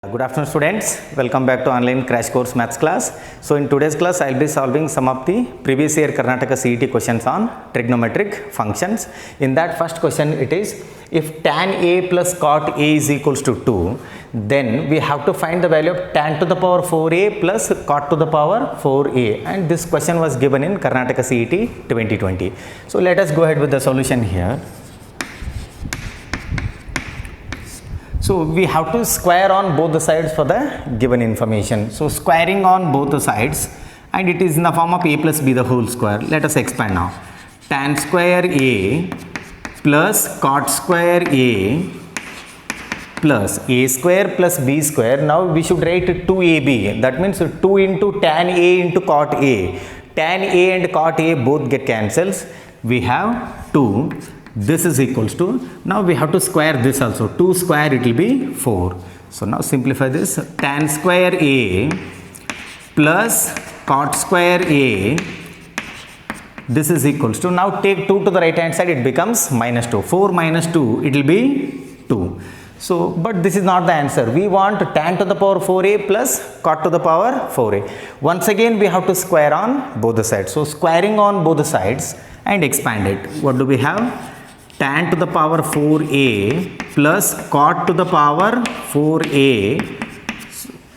Good afternoon students, welcome back to online crash course maths class. So in today's class I will be solving some of the previous year Karnataka CET questions on trigonometric functions. In that first question it is, if tan A plus cot A is equals to 2, then we have to find the value of tan to the power 4A plus cot to the power 4A, and this question was given in Karnataka CET 2020. So let us go ahead with the solution here. So we have to square on both the sides for the given information. So squaring on both the sides, and it is in the form of a plus b the whole square. Let us expand now. Tan square a plus cot square a plus a square plus b square. Now we should write 2ab. That means 2 into tan a into cot a. Tan a and cot a both get cancels. We have 2. This is equals to, now we have to square this also, 2 square it will be 4. So now simplify this, tan square a plus cot square a, this is equals to, now take 2 to the right hand side, it becomes minus 2, 4 minus 2 it will be 2. So but this is not the answer, we want tan to the power 4a plus cot to the power 4a. Once again we have to square on both the sides. So squaring on both the sides and expand it, what do we have? Tan to the power 4a plus cot to the power 4a,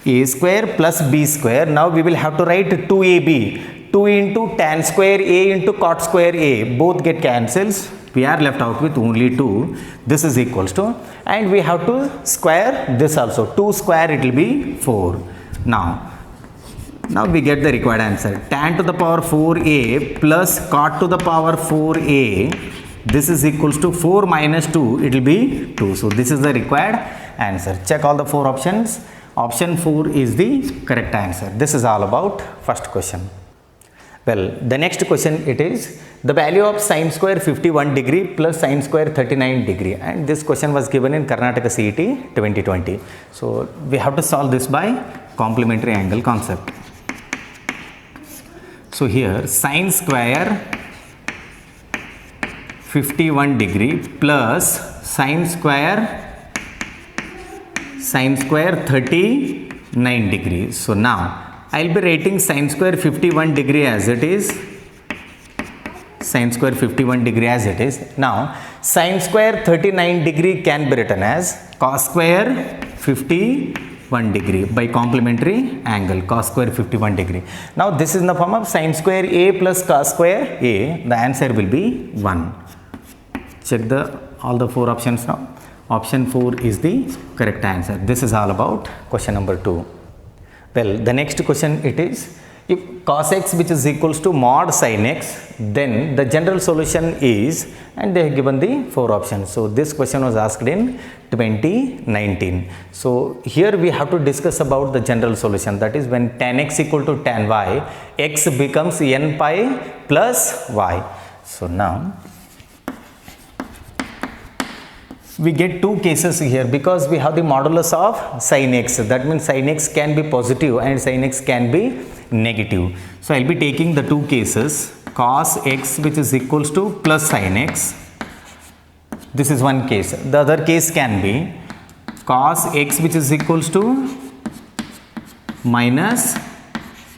a square plus b square. Now we will have to write 2ab. 2 into tan square a into cot square a, both get cancels. We are left out with only 2. This is equals to, and we have to square this also. 2 square it will be 4. Now we get the required answer. Tan to the power 4a plus cot to the power 4a, this is equals to 4 minus 2, it will be 2. So this is the required answer. Check all the 4 options. Option 4 is the correct answer. This is all about first question. Well, the next question it is, the value of sine square 51 degree plus sine square 39 degree, and this question was given in Karnataka CET 2020. So we have to solve this by complementary angle concept. So here sine square 51 degree plus sine square 39 degree. So now I will be writing sine square 51 degree as it is. Sine square 51 degree as it is. Now sine square 39 degree can be written as cos square 51 degree by complementary angle, cos square 51 degree. Now this is in the form of sine square a plus cos square a. The answer will be 1. Check all the 4 options now. Option 4 is the correct answer. This is all about question number 2. Well, the next question it is, if cos x which is equals to mod sin x, then the general solution is, and they have given the 4 options. So this question was asked in 2019. So here we have to discuss about the general solution, that is when tan x equal to tan y, x becomes n pi plus y. So now we get 2 cases here because we have the modulus of sin x. That means sin x can be positive and sin x can be negative. So I will be taking the 2 cases, cos x which is equals to plus sin x. This is one case. The other case can be cos x which is equals to minus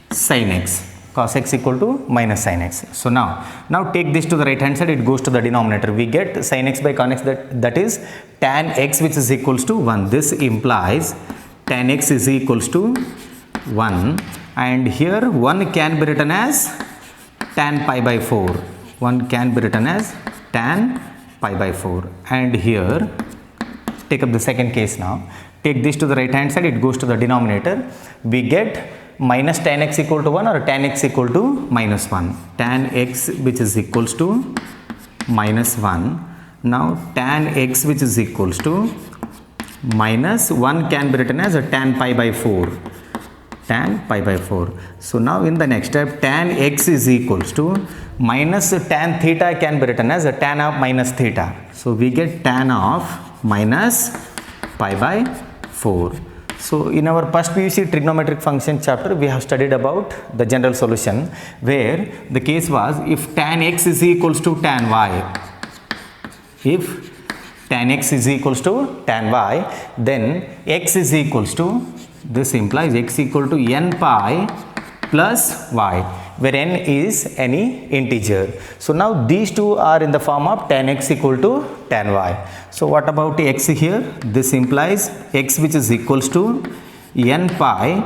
sin x. Cos x equal to minus sin x. So now take this to the right hand side, it goes to the denominator. We get sin x by con x, that is tan x which is equals to 1. This implies tan x is equals to 1, and here 1 can be written as tan pi by 4. 1 can be written as tan pi by 4. And here take up the second case now. Take this to the right hand side, it goes to the denominator. We get minus tan x equal to 1 or tan x equal to minus 1. Tan x which is equals to minus 1. Now tan x which is equals to minus 1 can be written as a tan pi by 4. Tan pi by 4. So now in the next step, tan x is equals to minus tan theta can be written as a tan of minus theta. So we get tan of minus pi by 4. So in our first PUC trigonometric function chapter, we have studied about the general solution, where the case was if tan x is equals to tan y. If tan x is equals to tan y, then x is equals to, this implies x equal to n pi plus y, where n is any integer. So now these two are in the form of tan x equal to tan y. So what about x here? This implies x which is equals to n pi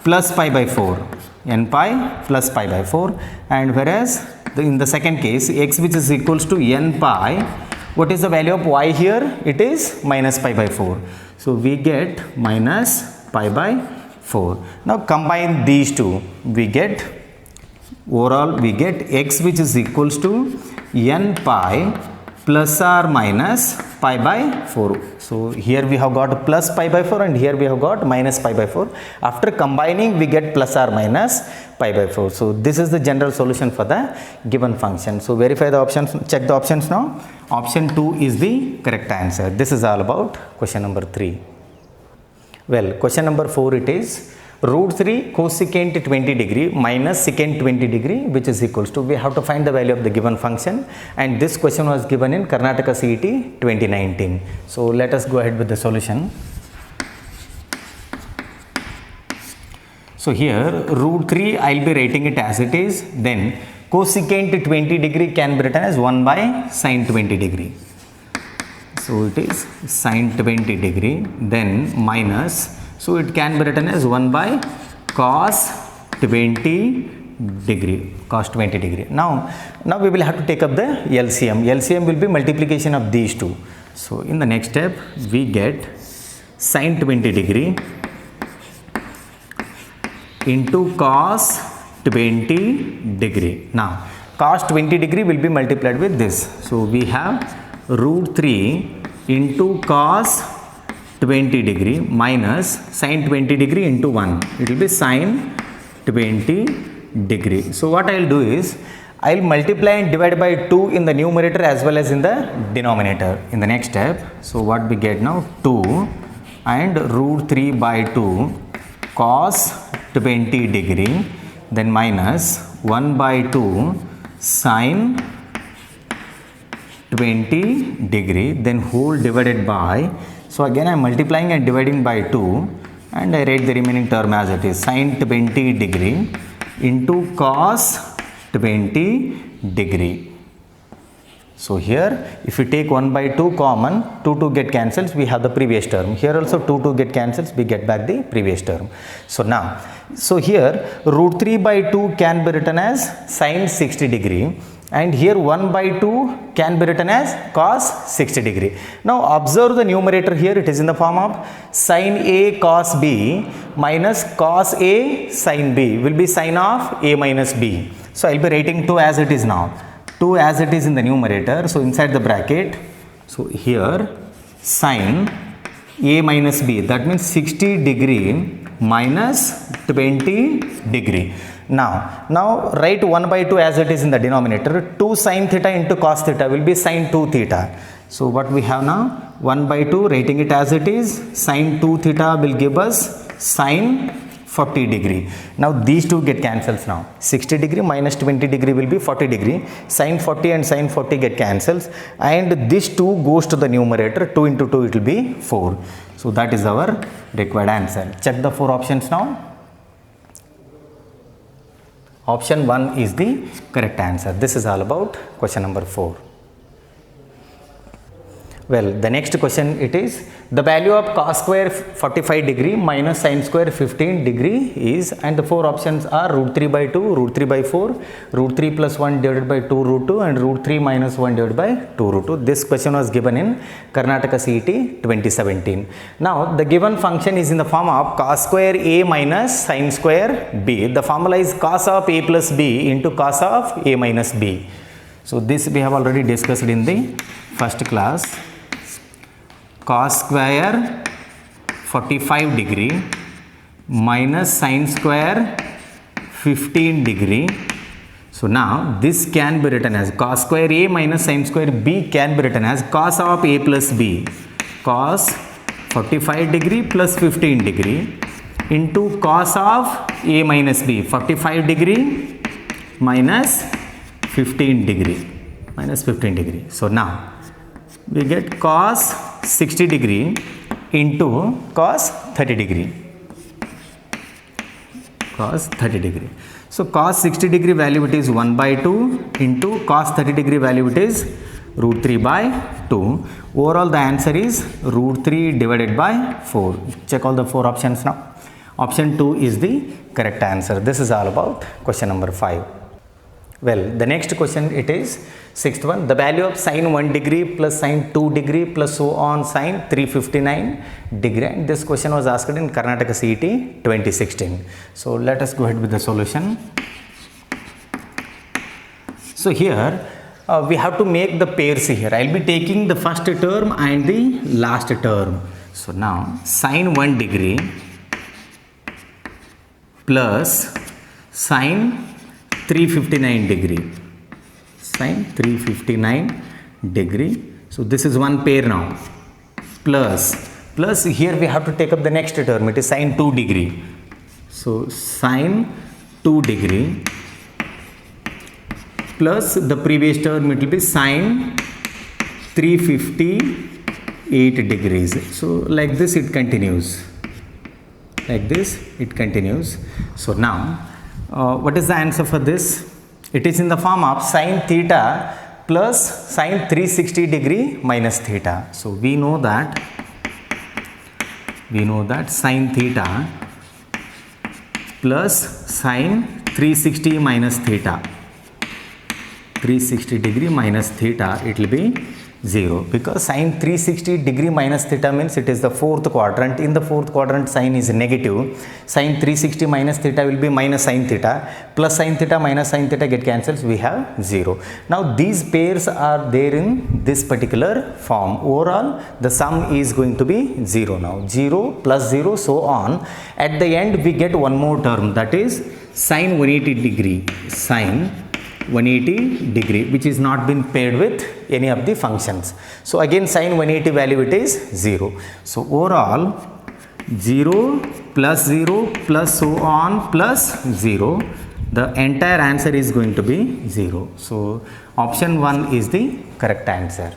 plus pi by 4, n pi plus pi by 4, and whereas in the second case x which is equals to n pi, what is the value of y here? It is minus pi by 4. So we get minus pi by 4. Now combine these two, we get overall we get x which is equals to n pi plus or minus pi by 4. So here we have got plus pi by 4 and here we have got minus pi by 4. After combining we get plus or minus pi by 4. So this is the general solution for the given function. So verify the options, check the options now. Option 2 is the correct answer. This is all about question number 3. Well, question number 4 it is root 3 cosecant 20 degree minus secant 20 degree, which is equals to, we have to find the value of the given function, and this question was given in Karnataka CET 2019. So let us go ahead with the solution. So here root 3 I will be writing it as it is, then cosecant 20 degree can be written as 1 by sin 20 degree. So it is sin 20 degree, then minus, so it can be written as 1 by cos 20 degree, cos 20 degree. Now we will have to take up the LCM. LCM will be multiplication of these two. So in the next step we get sin 20 degree into cos 20 degree. Now cos 20 degree will be multiplied with this. So we have root 3 into cos 20 degree minus sin 20 degree into 1. It will be sin 20 degree. So what I will do is, I will multiply and divide by 2 in the numerator as well as in the denominator in the next step. So what we get now, 2 and root 3 by 2 cos 20 degree, then minus 1 by 2 sin 20 degree, then whole divided by, so again I am multiplying and dividing by 2 and I write the remaining term as it is, sin 20 degree into cos 20 degree. So here if we take 1 by 2 common, 2 get cancels, we have the previous term. Here also 2 get cancels, we get back the previous term. So now, so here root 3 by 2 can be written as sin 60 degree, and here 1 by 2 can be written as cos 60 degree. Now observe the numerator here, it is in the form of sin A cos B minus cos A sin B will be sin of A minus B. So I will be writing 2 as it is now. 2 as it is in the numerator, so inside the bracket, so here sin A minus B, that means 60 degree minus 20 degree. Now write 1 by 2 as it is in the denominator. 2 sin theta into cos theta will be sin 2 theta. So what we have now, 1 by 2 writing it as it is, sin 2 theta will give us sin 40 degree. Now these two get cancels now. 60 degree minus 20 degree will be 40 degree. Sin 40 and sin 40 get cancels, and this 2 goes to the numerator. 2 into 2 it will be 4. So that is our required answer. Check the 4 options now. Option 1 is the correct answer. This is all about question number 4. Well, the next question it is, the value of cos square 45 degree minus sin square 15 degree is, and the 4 options are root 3 by 2, root 3 by 4, root 3 plus 1 divided by 2 root 2, and root 3 minus 1 divided by 2 root 2. This question was given in Karnataka CET 2017. Now the given function is in the form of cos square A minus sin square B. The formula is cos of A plus B into cos of A minus B. So this we have already discussed in the first class. Cos square 45 degree minus sin square 15 degree. So now this can be written as cos square A minus sin square B can be written as cos of A plus B, cos 45 degree plus 15 degree into cos of A minus B, 45 degree minus 15 degree, minus 15 degree. So now we get cos 60 degree into cos 30 degree. Cos 30 degree. So cos 60 degree value it is 1 by 2 into cos 30 degree value it is root 3 by 2. Overall the answer is root 3 divided by 4. Check all the 4 options now. Option 2 is the correct answer. This is all about question number 5. Well, the next question it is sixth one. The value of sine 1 degree plus sine 2 degree plus so on sine 359 degree. And this question was asked in Karnataka CET 2016. So let us go ahead with the solution. So here we have to make the pairs here. I will be taking the first term and the last term. So now sine 1 degree plus sine 359 degree. Sine 359 degree. So this is one pair now. Plus here we have to take up the next term. It is sine 2 degree. So sine 2 degree plus the previous term it will be sine 358 degrees. So like this it continues. Like this it continues. So now what is the answer for this? It is in the form of sine theta plus sine 360 degree minus theta. So we know that sine theta plus sine 360 minus theta, 360 degree minus theta, it will be 0 because sine 360 degree minus theta means it is the fourth quadrant. In the fourth quadrant sine is negative. Sine 360 minus theta will be minus sine theta, plus sine theta minus sine theta get cancels, we have 0. Now these pairs are there in this particular form. Overall the sum is going to be 0 now. 0 plus 0 so on. At the end we get one more term, that is sine 180 degree. Sine 180 degree which is not been paired with any of the functions. So again sine 180 value it is 0. So overall 0 plus 0 plus so on plus 0, the entire answer is going to be 0. So option 1 is the correct answer.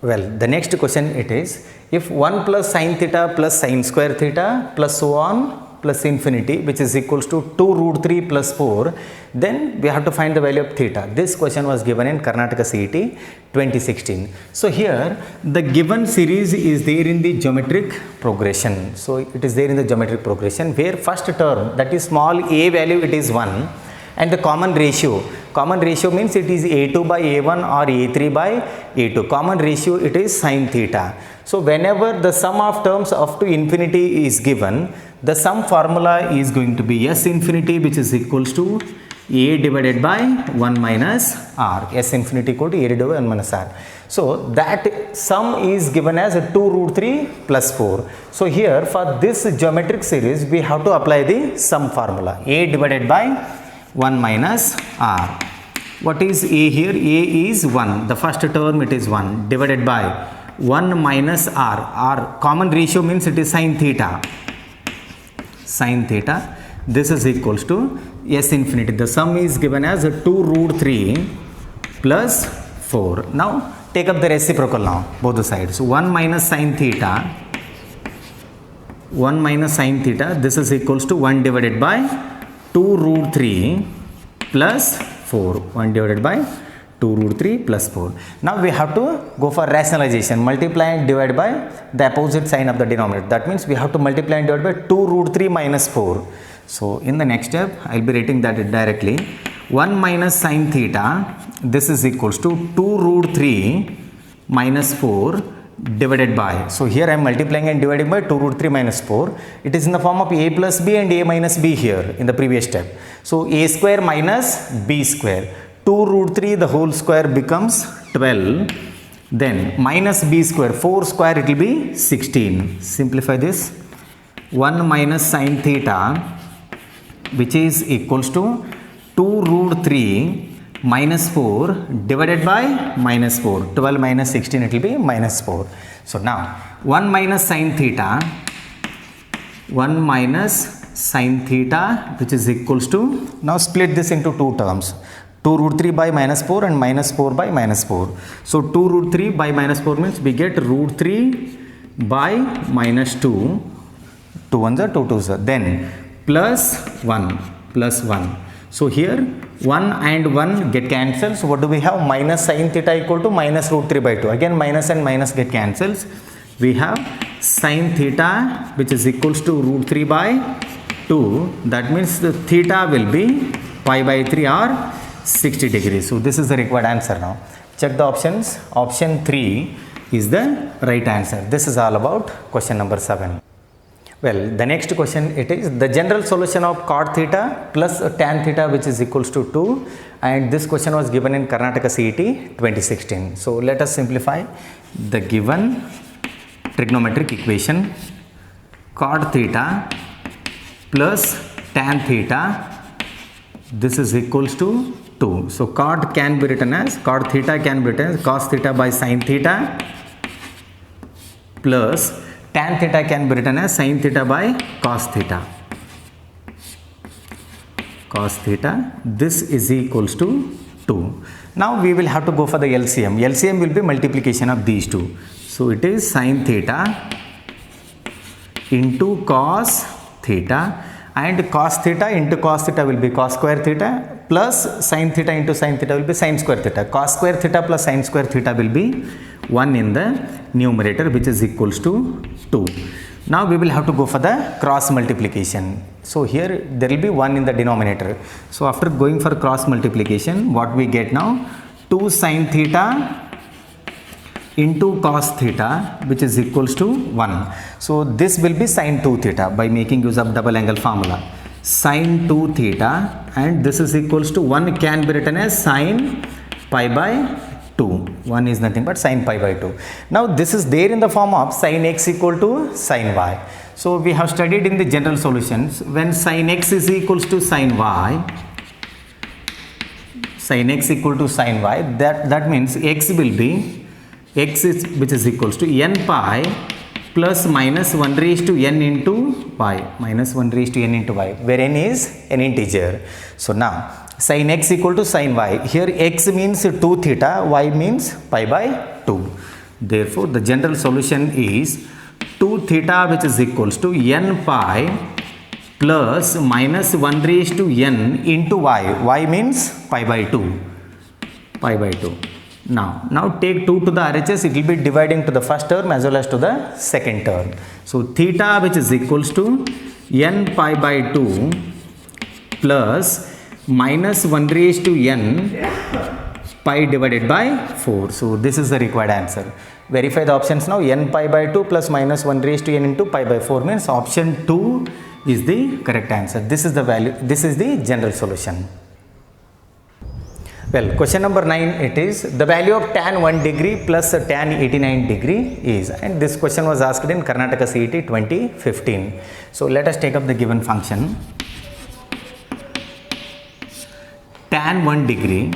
Well, the next question it is, if 1 plus sine theta plus sine square theta plus so on plus infinity which is equals to 2 root 3 plus 4, then we have to find the value of theta. This question was given in Karnataka CET 2016. So here the given series is there in the geometric progression. So it is there in the geometric progression where first term, that is small a value, it is 1, and the common ratio means it is a2 by a1 or a3 by a2. Common ratio it is sine theta. So whenever the sum of terms up to infinity is given, the sum formula is going to be S infinity which is equals to a divided by 1 minus r. S infinity equal to a divided by 1 minus r. So that sum is given as 2 root 3 plus 4. So here for this geometric series we have to apply the sum formula, a divided by 1 minus r. What is a here? A is 1. The first term it is 1 divided by 1 minus r. R common ratio means it is sine theta. Sine theta. This is equals to S infinity. The sum is given as 2 root 3 plus 4. Now take up the reciprocal now, both the sides. 1 minus sine theta. 1 minus sine theta. This is equals to 1 divided by 2 root 3 plus 4. 1 divided by 2 root 3 plus 4. Now we have to go for rationalization. Multiply and divide by the opposite sign of the denominator. That means we have to multiply and divide by 2 root 3 minus 4. So in the next step, I will be writing that directly. 1 minus sine theta, this is equals to 2 root 3 minus 4 divided by. So here I am multiplying and dividing by 2 root 3 minus 4. It is in the form of a plus b and a minus b here in the previous step. So a square minus b square. 2 root 3 the whole square becomes 12. Then minus b square, 4 square it will be 16. Simplify this. 1 minus sine theta which is equals to 2 root 3 minus 4 divided by minus 4. 12 minus 16 it will be minus 4. So now 1 minus sine theta, 1 minus sine theta which is equals to, now split this into two terms. 2 root 3 by minus 4 and minus 4 by minus 4. So 2 root 3 by minus 4 means we get root 3 by minus 2. 2 ones are 2 2s are. Then plus 1 plus 1. So here 1 and 1 get cancelled. So what do we have? Minus sin theta equal to minus root 3 by 2. Again minus and minus get cancelled. We have sin theta which is equals to root 3 by 2. That means the theta will be pi by 3 or 60 degrees. So this is the required answer now. Check the options. Option 3 is the right answer. This is all about question number 7. Well, the next question it is the general solution of cot theta plus tan theta which is equals to 2, and this question was given in Karnataka CET 2016. So let us simplify the given trigonometric equation. Cot theta plus tan theta, this is equals to 2. So cot can be written as, cot theta can be written as cos theta by sin theta, plus tan theta can be written as sin theta by cos theta. Cos theta, this is equals to 2. Now we will have to go for the LCM. LCM will be multiplication of these two. So it is sin theta into cos theta, and cos theta into cos theta will be cos square theta, plus sin theta into sin theta will be sin square theta. Cos square theta plus sin square theta will be 1 in the numerator, which is equals to 2. Now we will have to go for the cross multiplication. So here there will be 1 in the denominator. So after going for cross multiplication, what we get now? 2 sin theta into cos theta which is equals to 1. So this will be sin 2 theta by making use of double angle formula. Sin 2 theta, and this is equals to 1 can be written as sin pi by 2. 1 is nothing but sin pi by 2. Now this is there in the form of sin x equal to sin y. So we have studied in the general solutions, when sin x is equals to sin y, sin x equal to sin y, that means x will be x is which is equals to n pi plus minus 1 raised to n into y, minus 1 raised to n into y, where n is an integer. So now sin x equal to sin y, here x means 2 theta, y means pi by 2. Therefore the general solution is 2 theta which is equals to n pi plus minus 1 raised to n into y, y means pi by 2, pi by 2. Now take 2 to the RHS, it will be dividing to the first term as well as to the second term. So theta which is equals to n pi by 2 plus minus 1 raised to n pi divided by 4. So this is the required answer. Verify the options now. N pi by 2 plus minus 1 raised to n into pi by 4 means option 2 is the correct answer. This is the value, this is the general solution. Well, question number 9 it is the value of tan 1 degree plus tan 89 degree is, and this question was asked in Karnataka CET 2015. So let us take up the given function. Tan 1 degree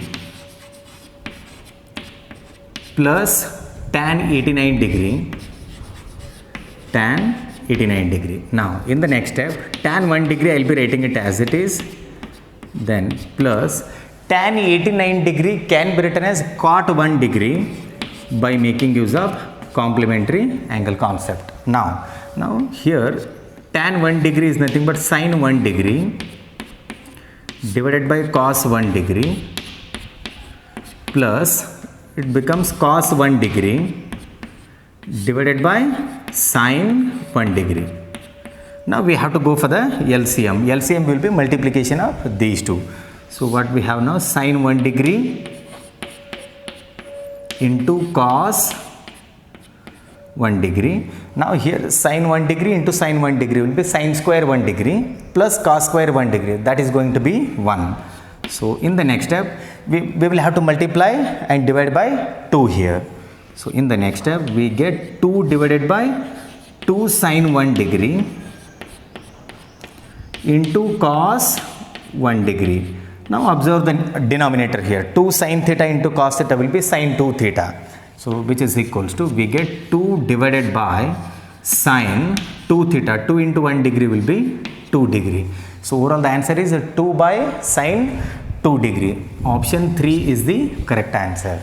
plus tan 89 degree, tan 89 degree. Now in the next step, tan 1 degree I will be writing it as it is, then plus tan 89 degree can be written as cot 1 degree by making use of complementary angle concept. Now here tan 1 degree is nothing but sin 1 degree divided by cos 1 degree plus it becomes cos 1 degree divided by sin 1 degree. Now we have to go for the LCM. LCM will be multiplication of these two. So what we have now, sin 1 degree into cos 1 degree. Now here sin 1 degree into sin 1 degree will be sin square 1 degree plus cos square 1 degree, that is going to be 1. So in the next step we will have to multiply and divide by 2 here. So in the next step we get 2 divided by 2 sin 1 degree into cos 1 degree. Now observe the denominator here, 2 sin theta into cos theta will be sin 2 theta. So which is equals to, we get 2 divided by sin 2 theta, 2 into 1 degree will be 2 degree. So overall the answer is 2 by sin 2 degree. Option 3 is the correct answer.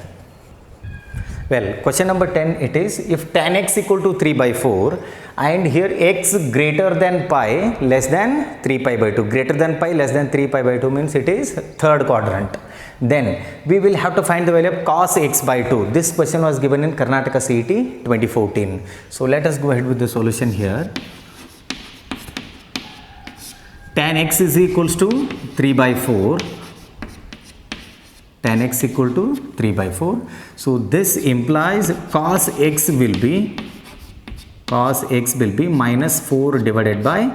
Well, question number 10 it is, if tan x equal to 3 by 4 and here x greater than pi less than 3 pi by 2, greater than pi less than 3 pi by 2 means it is third quadrant. Then we will have to find the value of cos x by 2. This question was given in Karnataka CET 2014. So let us go ahead with the solution here. Tan x is equals to 3 by 4. Tan x equal to 3 by 4. So this implies cos x will be minus 4 divided by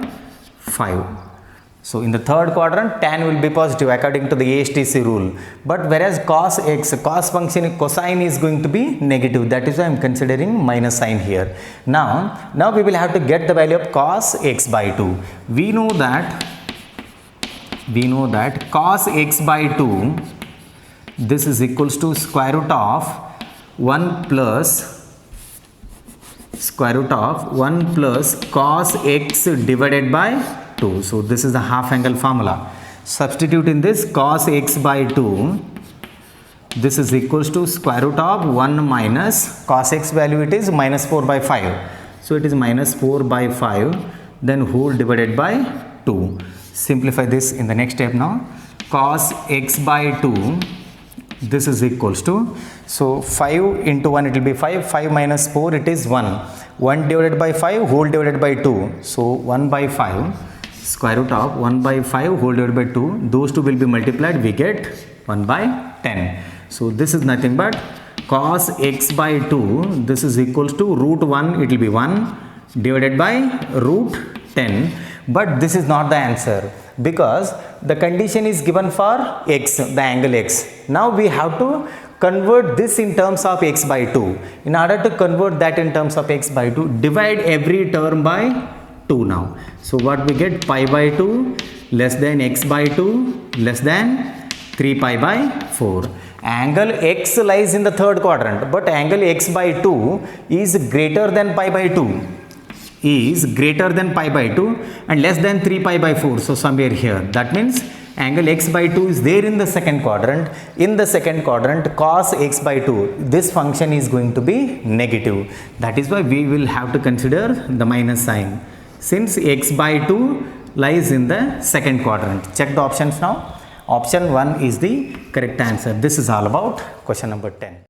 5. So in the third quadrant tan will be positive according to the ASTC rule. But whereas cos x, cos function cosine is going to be negative. That is why I am considering minus sign here. Now we will have to get the value of cos x by 2. We know that cos x by 2, this is equals to square root of 1 plus cos x divided by 2. So this is the half angle formula. Substitute in this cos x by 2. This is equals to square root of 1 minus cos x value it is minus 4 by 5. So it is minus 4 by 5 then whole divided by 2. Simplify this in the next step now. Cos x by 2, this is equals to, so 5 into 1 it will be 5, 5 minus 4 it is 1, 1 divided by 5 whole divided by 2, so 1 by 5 square root of 1 by 5 whole divided by 2, those two will be multiplied, we get 1 by 10. So this is nothing but cos x by 2, this is equals to root 1 it will be 1 divided by root 10. But this is not the answer because the condition is given for x, the angle x. Now we have to convert this in terms of x by 2. In order to convert that in terms of x by 2, divide every term by 2 now. So what we get, pi by 2 less than x by 2 less than 3 pi by 4. Angle x lies in the third quadrant, but angle x by 2 is greater than pi by 2. Is greater than pi by 2 and less than 3 pi by 4. So somewhere here. That means angle x by 2 is there in the second quadrant. In the second quadrant, cos x by 2, this function is going to be negative. That is why we will have to consider the minus sign. Since x by 2 lies in the second quadrant. Check the options now. Option 1 is the correct answer. This is all about question number 10.